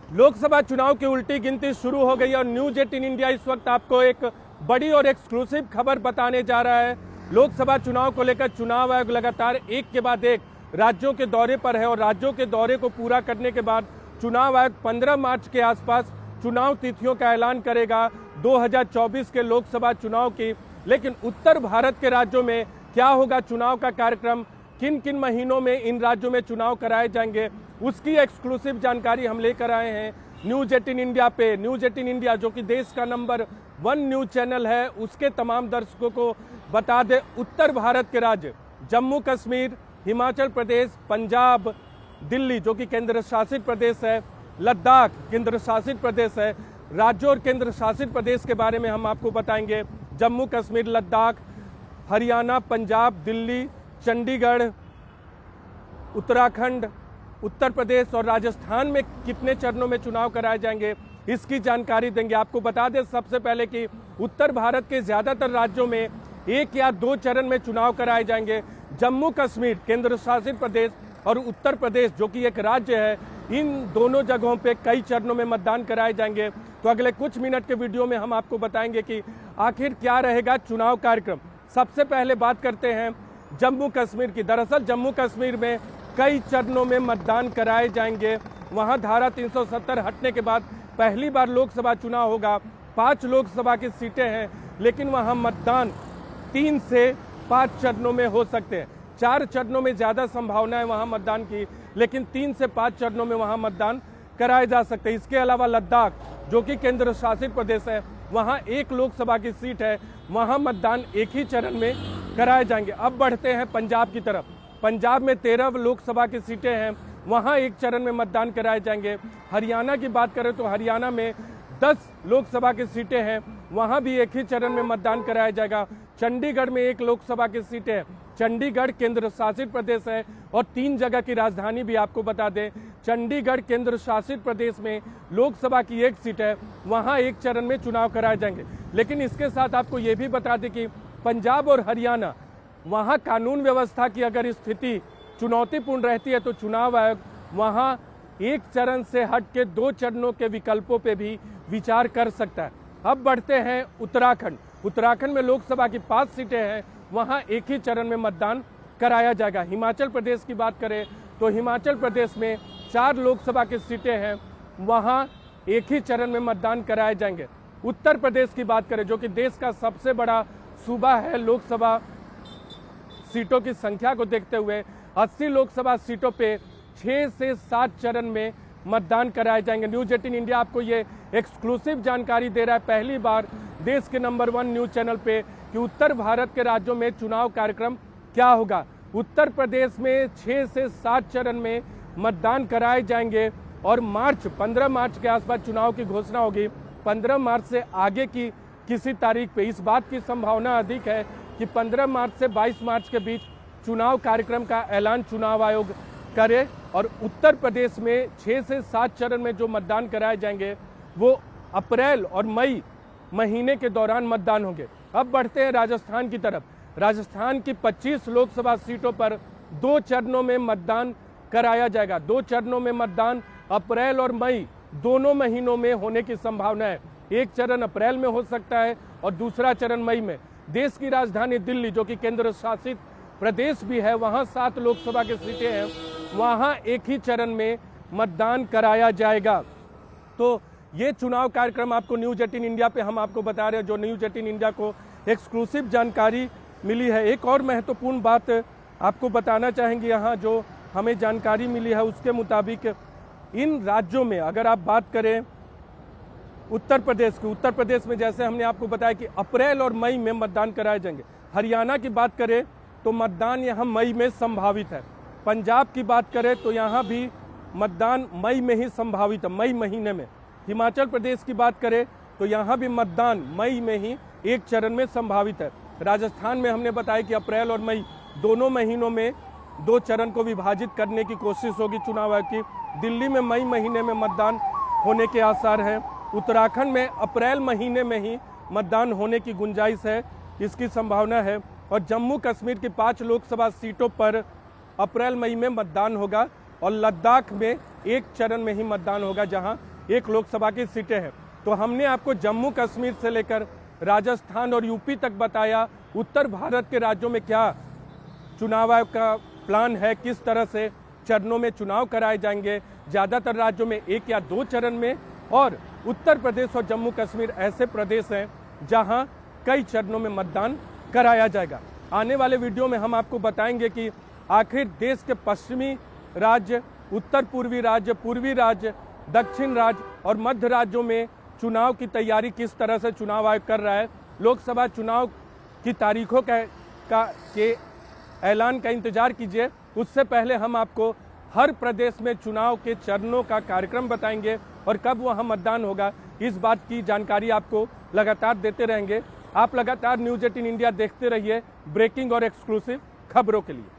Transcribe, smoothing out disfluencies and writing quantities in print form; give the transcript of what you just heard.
लोकसभा चुनाव की उल्टी गिनती शुरू हो गई और न्यूज 18 इंडिया इस वक्त आपको एक बड़ी और एक्सक्लूसिव खबर बताने जा रहा है। लोकसभा चुनाव को लेकर चुनाव आयोग लगातार एक के बाद एक राज्यों के दौरे पर है और राज्यों के दौरे को पूरा करने के बाद चुनाव आयोग 15 मार्च के आसपास चुनाव तिथियों का ऐलान करेगा 2024 के लोकसभा चुनाव की। लेकिन उत्तर भारत के राज्यों में क्या होगा चुनाव का कार्यक्रम, किन किन महीनों में इन राज्यों में चुनाव कराए जाएंगे, उसकी एक्सक्लूसिव जानकारी हम लेकर आए हैं न्यूज 18 इंडिया पे। न्यूज 18 इंडिया जो कि देश का नंबर 1 न्यूज चैनल है, उसके तमाम दर्शकों को बता दें उत्तर भारत के राज्य जम्मू कश्मीर, हिमाचल प्रदेश, पंजाब, दिल्ली जो कि केंद्र शासित प्रदेश है, लद्दाख केंद्र शासित प्रदेश है। राज्यों और केंद्र शासित प्रदेश के बारे में हम आपको बताएंगे। जम्मू कश्मीर, लद्दाख, हरियाणा, पंजाब, दिल्ली, चंडीगढ़, उत्तराखंड, उत्तर प्रदेश और राजस्थान में कितने चरणों में चुनाव कराए जाएंगे, इसकी जानकारी देंगे। आपको बता दें सबसे पहले कि उत्तर भारत के ज्यादातर राज्यों में 1 या 2 चरण में चुनाव कराए जाएंगे। जम्मू कश्मीर केंद्र शासित प्रदेश और उत्तर प्रदेश जो कि एक राज्य है, इन दोनों जगहों पे कई चरणों में मतदान कराए जाएंगे। तो अगले कुछ मिनट के वीडियो में हम आपको बताएंगे कि आखिर क्या रहेगा चुनाव कार्यक्रम। सबसे पहले बात करते हैं जम्मू कश्मीर की। दरअसल जम्मू कश्मीर में कई चरणों में मतदान कराए जाएंगे। वहां धारा 370 हटने के बाद पहली बार लोकसभा चुनाव होगा। 5 लोकसभा की सीटें हैं, लेकिन वहां मतदान 3 से 5 चरणों में हो सकते हैं। 4 चरणों में ज्यादा संभावना है वहां मतदान की, लेकिन 3 से 5 चरणों में वहां मतदान कराए जा सकते हैं। इसके अलावा लद्दाख जो कि केंद्र शासित प्रदेश है, वहां 1 लोकसभा की सीट है, वहां मतदान एक ही चरण में कराए जाएंगे। अब बढ़ते हैं पंजाब की तरफ। पंजाब में 13 लोकसभा की सीटें हैं, वहां 1 चरण में मतदान कराए जाएंगे। हरियाणा की बात करें तो हरियाणा में 10 लोकसभा की सीटें हैं, वहां भी एक ही चरण में मतदान कराया जाएगा। चंडीगढ़ में 1 लोकसभा की सीटें हैं। चंडीगढ़ केंद्र शासित प्रदेश है और 3 जगह की राजधानी भी आपको बता दें। चंडीगढ़ केंद्र शासित प्रदेश में लोकसभा की 1 सीट है, वहां 1 चरण में चुनाव कराए जाएंगे। लेकिन इसके साथ आपको ये भी बता दें कि पंजाब और हरियाणा, वहां कानून व्यवस्था की अगर स्थिति चुनौतीपूर्ण रहती है तो चुनाव आयोग वहां 1 चरण से हट के 2 चरणों के विकल्पों पे भी विचार कर सकता है। अब बढ़ते हैं उत्तराखंड। उत्तराखंड में लोकसभा की 5 सीटें हैं, वहां एक ही चरण में मतदान कराया जाएगा। हिमाचल प्रदेश की बात करें तो हिमाचल प्रदेश में 4 लोकसभा की सीटें हैं, वहां एक ही चरण में मतदान कराए जाएंगे। उत्तर प्रदेश की बात करें जो कि देश का सबसे बड़ा सूबा है, लोकसभा सीटों की संख्या को देखते हुए 80 लोकसभा सीटों पे 6 से 7 चरण में मतदान कराए जाएंगे। न्यूज 18 इंडिया आपको ये एक्सक्लूसिव जानकारी दे रहा है पहली बार देश के नंबर 1 न्यूज चैनल पे कि उत्तर भारत के राज्यों में चुनाव कार्यक्रम क्या होगा। उत्तर प्रदेश में 6 से 7 चरण में मतदान कराए जाएंगे और 15 मार्च के आसपास चुनाव की घोषणा होगी। 15 मार्च से आगे की किसी तारीख पे इस बात की संभावना अधिक है कि 15 मार्च से 22 मार्च के बीच चुनाव कार्यक्रम का ऐलान चुनाव आयोग करे और उत्तर प्रदेश में 6 से 7 चरण में जो मतदान कराए जाएंगे वो अप्रैल और मई महीने के दौरान मतदान होंगे। अब बढ़ते हैं राजस्थान की तरफ। राजस्थान की 25 लोकसभा सीटों पर 2 चरणों में मतदान कराया जाएगा। 2 चरणों में मतदान अप्रैल और मई दोनों महीनों में होने की संभावना है। 1 चरण अप्रैल में हो सकता है और दूसरा चरण मई में। देश की राजधानी दिल्ली जो कि केंद्र शासित प्रदेश भी है, वहां 7 लोकसभा की सीटें हैं, वहां एक ही चरण में मतदान कराया जाएगा। तो ये चुनाव कार्यक्रम आपको न्यूज 18 इंडिया पे हम आपको बता रहे हैं, जो न्यूज 18 इंडिया को एक्सक्लूसिव जानकारी मिली है। एक और महत्वपूर्ण बात आपको बताना चाहेंगे, यहाँ जो हमें जानकारी मिली है उसके मुताबिक इन राज्यों में अगर आप बात करें उत्तर प्रदेश की, उत्तर प्रदेश में जैसे हमने आपको बताया कि अप्रैल और मई में मतदान कराए जाएंगे। हरियाणा की बात करें तो मतदान यहाँ मई में संभावित है। पंजाब की बात करें तो यहाँ भी मतदान मई में ही संभावित है, मई महीने में। हिमाचल प्रदेश की बात करें तो यहाँ भी मतदान मई में ही 1 चरण में संभावित है। राजस्थान में हमने बताया कि अप्रैल और मई दोनों महीनों में 2 चरण को विभाजित करने की कोशिश होगी चुनाव आयोग की। दिल्ली में मई महीने में मतदान होने के आसार हैं। उत्तराखंड में अप्रैल महीने में ही मतदान होने की गुंजाइश है, इसकी संभावना है। और जम्मू कश्मीर की 5 लोकसभा सीटों पर अप्रैल मई में मतदान होगा और लद्दाख में 1 चरण में ही मतदान होगा, जहां 1 लोकसभा की सीटें हैं। तो हमने आपको जम्मू कश्मीर से लेकर राजस्थान और यूपी तक बताया उत्तर भारत के राज्यों में क्या चुनाव आयोग का प्लान है, किस तरह से चरणों में चुनाव कराए जाएंगे, ज़्यादातर राज्यों में 1 या 2 चरण में, और उत्तर प्रदेश और जम्मू कश्मीर ऐसे प्रदेश हैं जहां कई चरणों में मतदान कराया जाएगा। आने वाले वीडियो में हम आपको बताएंगे कि आखिर देश के पश्चिमी राज्य, उत्तर पूर्वी राज्य, पूर्वी राज्य, दक्षिण राज्य और मध्य राज्यों में चुनाव की तैयारी किस तरह से चुनाव आयोग कर रहा है। लोकसभा चुनाव की तारीखों के ऐलान का इंतजार कीजिए। उससे पहले हम आपको हर प्रदेश में चुनाव के चरणों का कार्यक्रम बताएंगे और कब वहाँ मतदान होगा, इस बात की जानकारी आपको लगातार देते रहेंगे। आप लगातार न्यूज़ 18 इंडिया देखते रहिए ब्रेकिंग और एक्सक्लूसिव खबरों के लिए।